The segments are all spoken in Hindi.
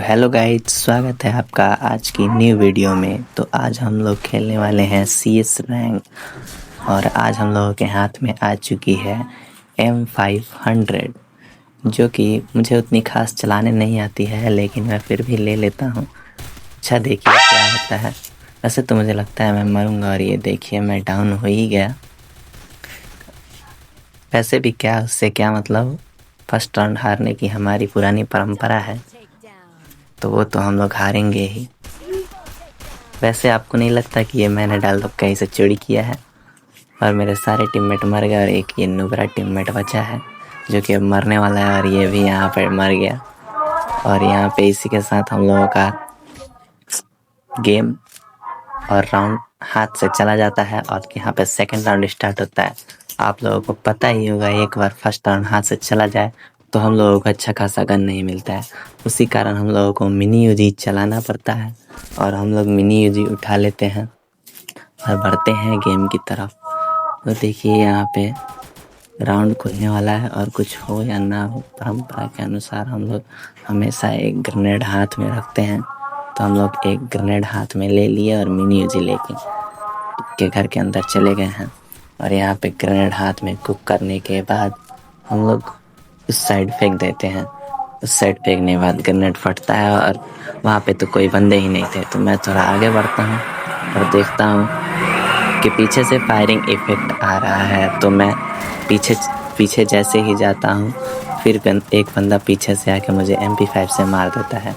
हेलो गाइस, स्वागत है आपका आज की न्यू वीडियो में। तो आज हम लोग खेलने वाले हैं CS रैंक और आज हम लोगों के हाथ में आ चुकी है M500 जो कि मुझे उतनी खास चलाने नहीं आती है, लेकिन मैं फिर भी ले लेता हूँ। अच्छा, देखिए क्या होता है। वैसे तो मुझे लगता है मैं मरूंगा और ये देखिए मैं डाउन हो ही गया। वैसे भी क्या उससे क्या मतलब, फर्स्ट राउंड हारने की हमारी पुरानी परंपरा है, तो वो तो हम लोग हारेंगे ही। वैसे आपको नहीं लगता कि ये मैंने डाल दो कहीं से चोरी किया है और मेरे सारे टीममेट मर गए और एक ये नुबरा टीममेट बचा है जो कि अब मरने वाला है और ये भी यहाँ पर मर गया। और यहाँ पे इसी के साथ हम लोगों का गेम और राउंड हाथ से चला जाता है और यहाँ पे सेकंड राउंड स्टार्ट होता है। आप लोगों को पता ही होगा, एक बार फर्स्ट राउंड हाथ से चला जाए तो हम लोगों को अच्छा खासा गन नहीं मिलता है। उसी कारण हम लोगों को मिनी यूजी चलाना पड़ता है और हम लोग मिनी यूजी उठा लेते हैं और बढ़ते हैं गेम की तरफ। तो देखिए यहाँ पे राउंड खुलने वाला है और कुछ हो या ना हो, परंपरा के अनुसार हम लोग हमेशा एक ग्रेनेड हाथ में रखते हैं। तो हम लोग एक ग्रेनेड हाथ में ले लिए और मिनी यूजी लेके के घर के अंदर चले गए हैं। और यहाँ पे ग्रेनेड हाथ में कुक करने के बाद हम लोग उस साइड फेंक देते हैं। उस साइड फेंकने के बाद ग्रेनेड फटता है और वहाँ पे तो कोई बंदे ही नहीं थे। तो मैं थोड़ा आगे बढ़ता हूँ और देखता हूँ कि पीछे से फायरिंग इफेक्ट आ रहा है। तो मैं पीछे जैसे ही जाता हूँ फिर एक बंदा पीछे से आके मुझे MP5 से मार देता है।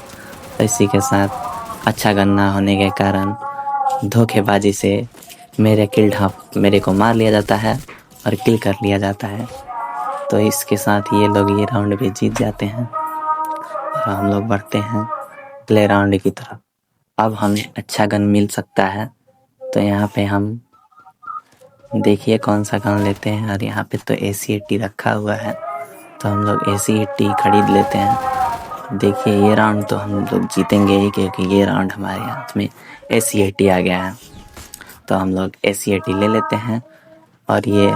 तो इसी के साथ अच्छा गन ना होने के कारण धोखेबाजी से मेरे को मार लिया जाता है और किल कर लिया जाता है। तो इसके साथ ये लोग ये राउंड भी जीत जाते हैं और हम लोग बढ़ते हैं प्ले राउंड की तरफ। अब हमें अच्छा गन मिल सकता है, तो यहाँ पे हम देखिए कौन सा गन लेते हैं। और यहाँ पे तो AC-80 रखा हुआ है, तो हम लोग AC-80 खरीद लेते हैं। देखिए ये राउंड तो हम लोग जीतेंगे ही, क्योंकि ये राउंड हमारे हाथ में AC-80 आ गया है। तो हम लोग AC-80 ले लेते हैं और ये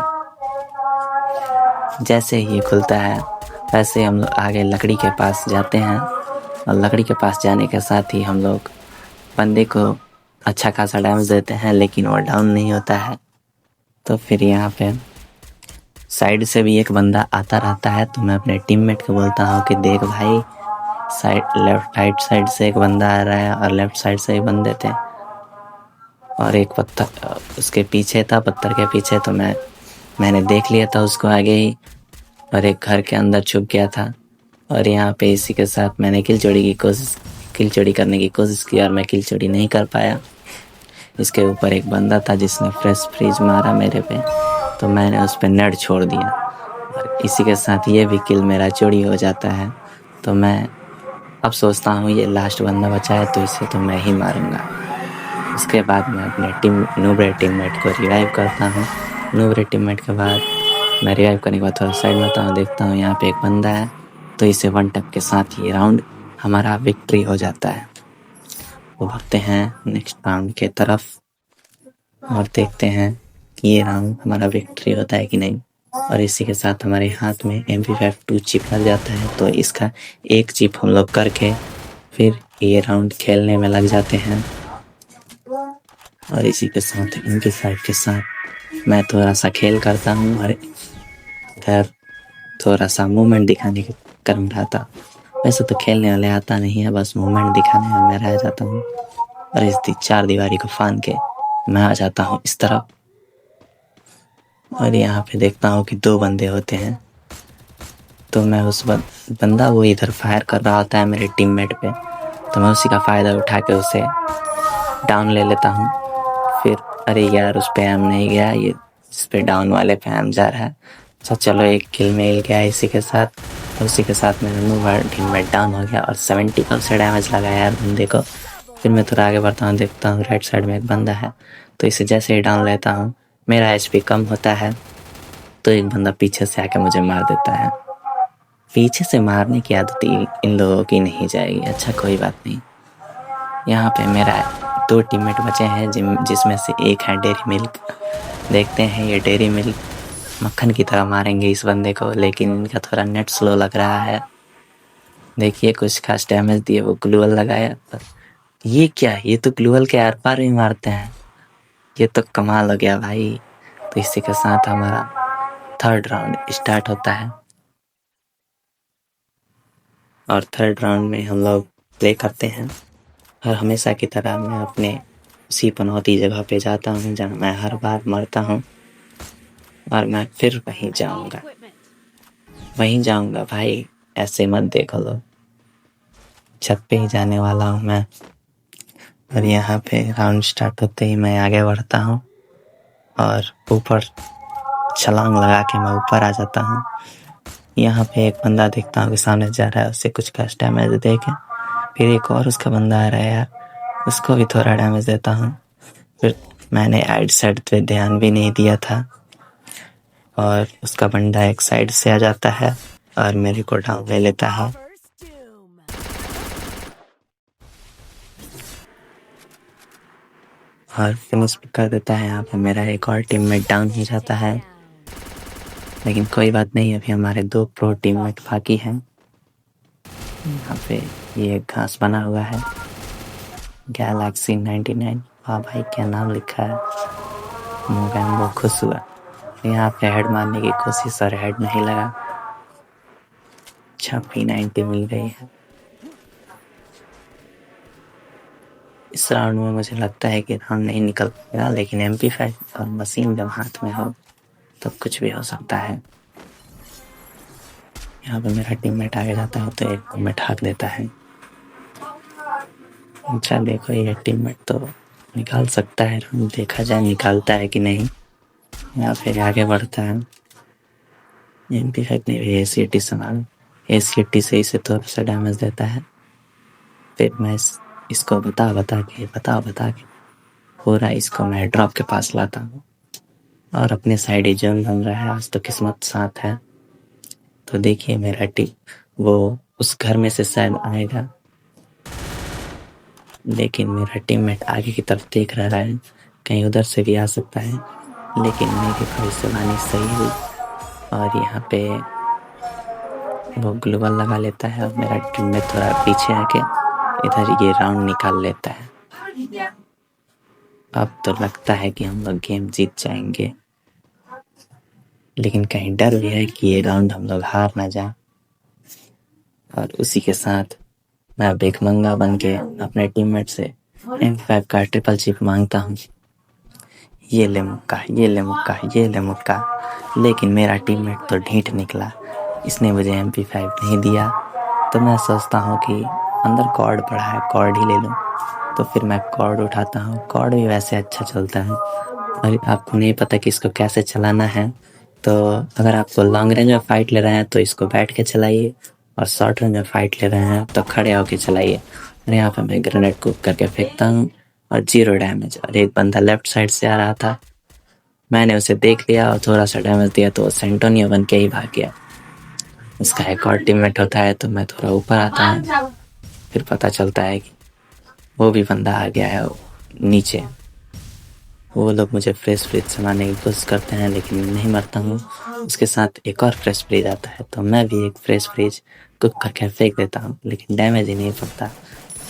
जैसे ही खुलता है वैसे हम लोग आगे लकड़ी के पास जाते हैं और लकड़ी के पास जाने के साथ ही हम लोग बंदे को अच्छा खासा डैमेज देते हैं, लेकिन वो डाउन नहीं होता है। तो फिर यहाँ पे साइड से भी एक बंदा आता रहता है, तो मैं अपने टीममेट को बोलता हूँ कि देख भाई, लेफ्ट राइट साइड से एक बंदा आ रहा है और लेफ्ट साइड से एक बंदे थे और एक पत्थर उसके पीछे था, पत्थर के पीछे। तो मैंने देख लिया था उसको आगे ही और एक घर के अंदर छुप गया था। और यहाँ पे इसी के साथ मैंने किल चोरी करने की कोशिश की और मैं किल चोरी नहीं कर पाया। इसके ऊपर एक बंदा था जिसने फ्रीज मारा मेरे पे, तो मैंने उस पर नेट छोड़ दिया और इसी के साथ ये भी किल मेरा चोरी हो जाता है। तो मैं अब सोचता हूँ ये लास्ट बंदा बचा है तो इसे तो मैं ही मारूंगा। उसके बाद मैं अपने नूबरे टीममेट को रिवाइव करता हूँ। नूबरे टीममेट के बाद मैं रिवाइव करने के बाद थोड़ा साइड में आता हूँ, देखता हूँ यहाँ पे एक बंदा है, तो इसे वन टैप के साथ ये राउंड हमारा विक्ट्री हो जाता है। वो बढ़ते हैं नेक्स्ट राउंड के तरफ और देखते हैं कि ये राउंड हमारा विक्ट्री होता है कि नहीं। और इसी के साथ हमारे हाथ में MP52 चिप लग जाता है, तो इसका एक चिप हम लोग करके फिर ये राउंड खेलने में लग जाते हैं। और इसी के साथ MP5 के साथ मैं थोड़ा सा खेल करता हूँ और इधर थोड़ा सा मूवमेंट दिखाने के क्रम रहा था। वैसे तो खेलने वाले आता नहीं है, बस मूवमेंट दिखाने में मैं रह जाता हूँ। और इस चार दीवारी को फांद के मैं आ जाता हूँ इस तरफ और यहाँ पे देखता हूँ कि दो बंदे होते हैं। तो मैं उस बंदा वो इधर फायर कर रहा होता है मेरे टीममेट पे, तो मैं उसी का फ़ायदा उठा के उसे डाउन ले लेता हूँ। फिर अरे यार, उस पे एम नहीं गया, ये इस पे डाउन वाले पे एम जा रहा है। तो चलो एक किल मिल गया इसी के साथ। उसी के साथ मेरा टीममेट डाउन हो गया और 70 का उसे डैमेज लगा यार बंदे को। फिर मैं थोड़ा आगे बढ़ता हूँ, देखता हूँ राइट साइड में एक बंदा है, तो इसे जैसे ही डाउन लेता हूँ मेरा HP कम होता है, तो एक बंदा पीछे से आके मुझे मार देता है। पीछे से मारने की आदत इन लोगों की नहीं जाएगी। अच्छा कोई बात नहीं। यहाँ पे मेरा 2 टीममेट बचे हैं जिसमें से एक है डेरी मिल्क। देखते हैं ये डेरी मिल्क मक्खन की तरह मारेंगे इस बंदे को, लेकिन इनका थोड़ा नेट स्लो लग रहा है। देखिए कुछ खास डैमेज दिए, वो ग्लूअल लगाया पर ये क्या, ये तो ग्लूअल के आर पार भी मारते हैं, ये तो कमाल हो गया भाई। तो इसी के साथ हमारा थर्ड राउंड स्टार्ट होता है और थर्ड राउंड में हम लोग प्ले करते हैं। और हमेशा की तरह मैं अपने उसी पनौती जगह पे जाता हूँ जहाँ मैं हर बार मरता हूँ और मैं फिर वहीं जाऊँगा भाई, ऐसे मत देखो लो, छत पे ही जाने वाला हूँ मैं। और यहाँ पे राउंड स्टार्ट होते ही मैं आगे बढ़ता हूँ और ऊपर छलांग लगा के मैं ऊपर आ जाता हूँ। यहाँ पे एक बंदा देखता हूँ कि सामने जा रहा है, उससे कुछ खास डैमेज दे के फिर एक और उसका बंदा आ रहा है यार, उसको भी थोड़ा डैमेज देता हूँ। फिर मैंने आइड साइड पे ध्यान भी नहीं दिया था और उसका बंदा एक साइड से आ जाता है और मेरे को डाउन ले लेता है। और फिनिश कर देता है। यहाँ पे मेरा एक और टीममेट डाउन हो जाता है, लेकिन कोई बात नहीं, अभी हमारे 2 प्रो टीममेट बाकी हैं। यहाँ पे ये घास बना हुआ है, गैलेक्सी 99। हाँ भाई क्या नाम लिखा है, मोगैम्बो खुश हुआ। यहाँ पे हेड मारने की कोशिश और हेड नहीं लगा। अच्छा P90 मिल गई है। इस राउंड में मुझे लगता है कि राउंड नहीं निकल पाएगा, लेकिन MP5 और मशीन जब हाथ में हो तब कुछ भी हो सकता है। यहाँ पे मेरा टीममेट आगे जाता है तो एक को मैं ठाक देता है। अच्छा देखो ये टीममेट तो निकाल सकता है, देखा जाए निकालता है कि नहीं। यहाँ पे आगे बढ़ता है। MP5 ने भी ACT संभाला, ACT से इसे थोड़ा सा डैमेज देता है। फिर मैं इसको बता के पूरा इसको मैं ड्रॉप के पास लाता हूँ और अपने साइड ही जोन बन रहा है। आज तो किस्मत साथ है। तो देखिए मेरा टीम वो उस घर में से शायद आएगा, लेकिन मेरा टीममेट आगे की तरफ देख रहा है, कहीं उधर से भी आ सकता है। लेकिन मेरी भविष्यवाणी सही हुई और यहाँ पे वो ग्लूवल लगा लेता है और मेरा टीममेट थोड़ा पीछे आके इधर ये राउंड निकाल लेता है। अब तो लगता है कि हम लोग गेम जीत जाएंगे, लेकिन कहीं डर भी है कि ये राउंड हम लोग हार ना जाए। और उसी के साथ मैं भिखमंगा बन के अपने टीममेट से M5 का ट्रिपल चिप मांगता हूँ। ये ले मुक्का। लेकिन मेरा टीममेट तो ढीठ निकला, इसने मुझे MP5 नहीं दिया। तो मैं सोचता हूँ कि अंदर कॉर्ड पड़ा है, कॉर्ड ही ले लूँ। तो फिर मैं कॉर्ड उठाता हूँ, कॉर्ड भी वैसे अच्छा चलता है। और आपको नहीं पता कि इसको कैसे चलाना है, तो अगर आपको लॉन्ग रेंज में फाइट ले रहे हैं तो इसको बैठ के चलाइए, और शॉर्ट रेंज में फाइट ले रहे हैं तो खड़े होके चलाइए। और यहाँ पे मैं ग्रेनेड को करके फेंकता हूँ और 0 डैमेज। और एक बंदा लेफ्ट साइड से आ रहा था, मैंने उसे देख लिया और थोड़ा सा डैमेज दिया तो वो सेंटोनियो बन के ही भाग गया। उसका एक और टीममेट होता है तो मैं थोड़ा ऊपर आता हूँ, फिर पता चलता है कि वो भी बंदा आ गया है नीचे। वो लोग मुझे फ्रेश फ्रिज समाने की कोशिश करते हैं, लेकिन मैं नहीं मरता हूँ। उसके साथ एक और फ्रेश फ्रिज आता है तो मैं भी एक फ्रेश फ्रिज कुक करके फेंक देता हूँ, लेकिन डैमेज ही नहीं पड़ता।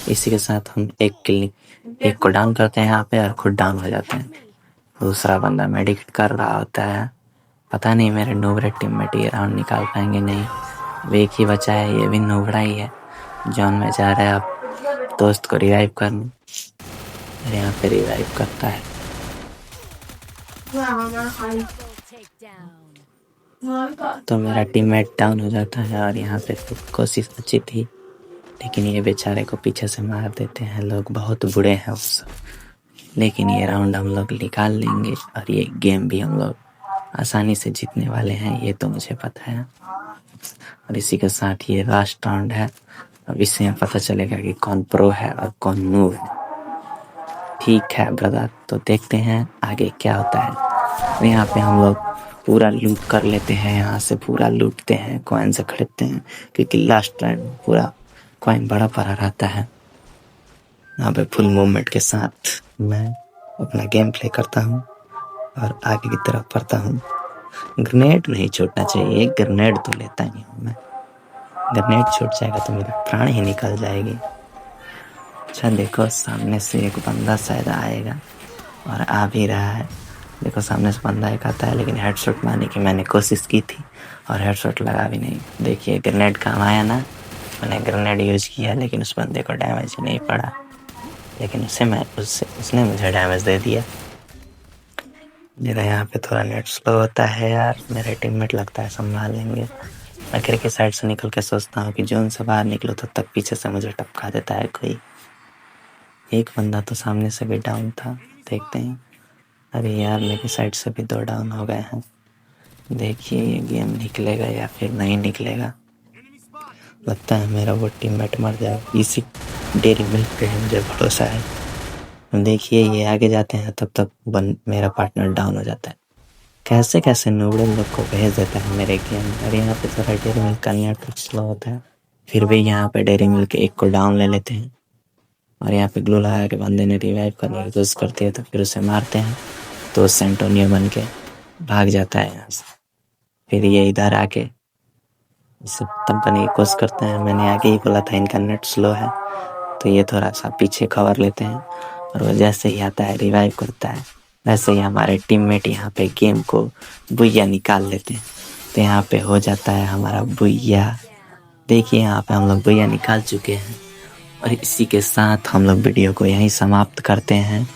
इसी के साथ हम एक को डाउन करते हैं यहाँ पे और खुद डाउन हो जाते हैं। दूसरा बंदा मेडिकेट कर रहा होता है। पता नहीं मेरे नोबरे टीममेट ये राउंड निकाल पाएंगे नहीं। अब एक ही बचा है, ये भी नोबड़ा ही है। जॉन में जा रहा है अब दोस्त को रिवाइव करने, यहाँ पे रिवाइव करता है। तो मेरा टीममेट डाउन हो जाता है और यहाँ पे कोशिश अच्छी थी, लेकिन ये बेचारे को पीछे से मार देते हैं लोग, बहुत बुरे हैं उस। लेकिन ये राउंड हम लोग निकाल लेंगे और ये गेम भी हम लोग आसानी से जीतने वाले हैं, ये तो मुझे पता है। और इसी के साथ ये लास्ट राउंड है, अब इससे में पता चलेगा कि कौन प्रो है और कौन नूब है। ठीक है ब्रदर, तो देखते हैं आगे क्या होता है। यहाँ पे हम लोग पूरा लूट कर लेते हैं, यहाँ से पूरा लूटते हैं, कॉइन से खरीदते हैं, क्योंकि लास्ट टाइम पूरा कॉइन बड़ा पड़ा रहता है। यहाँ पे फुल मूवमेंट के साथ मैं अपना गेम प्ले करता हूँ और आगे की तरफ बढ़ता हूँ। ग्रेनेड नहीं छोड़ना चाहिए, एक ग्रेनेड तो लेता ही हूँ मैं। ग्रेनेड छूट जाएगा तो मेरी प्राण ही निकल जाएगी। अच्छा देखो सामने से एक बंदा शायद आएगा और आ भी रहा है। देखो सामने से बंदा एक आता है, लेकिन हेडशॉट मारने की मैंने कोशिश की थी और हेडशॉट लगा भी नहीं। देखिए ग्रेनेड काम आया ना, मैंने ग्रेनेड यूज किया लेकिन उस बंदे को डैमेज नहीं पड़ा, लेकिन उसने मुझे डैमेज दे दिया। मेरा यहाँ पे थोड़ा नेट स्लो होता है यार, मेरे टीममेट लगता है संभाल लेंगे। मैं खिड़की साइड से निकल के सोचता हूँ कि जोन से बाहर निकलो तो तब पीछे से मुझे टपका देता है कोई। एक बंदा तो सामने से भी डाउन था, देखते हैं। अरे यार मेरी साइड से भी 2 डाउन हो गए हैं। देखिए ये गेम निकलेगा या फिर नहीं निकलेगा। लगता है मेरा वो टीममेट मर जाएगा, इसी डेयरी मिल्क पे मुझे भरोसा है। देखिए ये आगे जाते हैं तब तक मेरा पार्टनर डाउन हो जाता है। कैसे कैसे नूबड़े लोग को भेज देता है मेरे गेम। और यहाँ पे थोड़ा डेयरी मिल्क का नेटवर्क स्लो होता है, फिर भी यहाँ पे डेयरी मिल्क एक को डाउन ले लेते हैं। और यहाँ पे ग्लू लगा के बंदे ने रिवाइव करने की कोशिश करती है तो फिर उसे मारते हैं, तो सेंटोनियो बन के भाग जाता है यहाँ से। फिर ये इधर आके इसे खत्म करने की कोशिश करते हैं। मैंने आगे ही बोला था इनका नेट स्लो है, तो ये थोड़ा सा पीछे कवर लेते हैं और वो जैसे ही आता है रिवाइव करता है, वैसे ही हमारे टीममेट यहाँ पे गेम को बुइया निकाल लेते हैं। तो यहाँ पे हो जाता है हमारा बुइया। देखिए यहाँ पे हम लोग बुइया निकाल चुके हैं और इसी के साथ हम लोग वीडियो को यहीं समाप्त करते हैं।